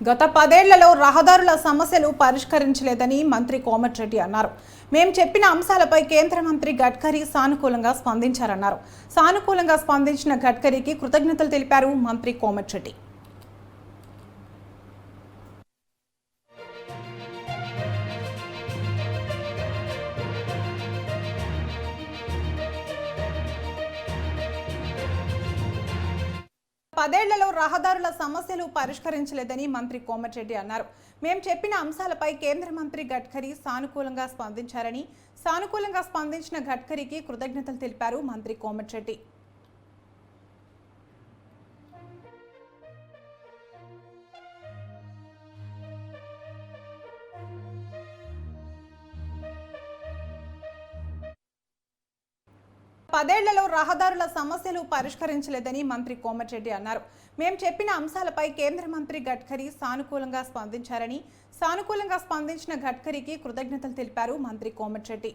గత 10 ఏళ్లలో రహదారుల సమస్యలు పరిష్కరించలేదని మంత్రి కోమటిరెడ్డి అన్నారు. మేము చెప్పిన అంశాలపై కేంద్ర మంత్రి గడ్కరీ సానుకూలంగా స్పందించారన్నారు. సానుకూలంగా స్పందించిన గడ్కరీకి కృతజ్ఞతలు తెలిపారు మంత్రి కోమటిరెడ్డి. పదేళ్లలో రహదారుల సమస్యలు పరిష్కరించలేదని మంత్రి కోమటిరెడ్డి అన్నారు. మేము చెప్పిన అంశాలపై కేంద్ర మంత్రి గడ్కరీ సానుకూలంగా స్పందించారని, సానుకూలంగా స్పందించిన గడ్కరీకి కృతజ్ఞతలు తెలిపారు మంత్రి కోమటిరెడ్డి. పదేళ్లలో రహదారుల సమస్యలు పరిష్కరించలేదని మంత్రి కోమటిరెడ్డి అన్నారు. మేము చెప్పిన అంశాలపై కేంద్ర మంత్రి గడ్కరీ సానుకూలంగా స్పందించారని, సానుకూలంగా స్పందించిన గడ్కరీకి కృతజ్ఞతలు తెలిపారు మంత్రి కోమటిరెడ్డి.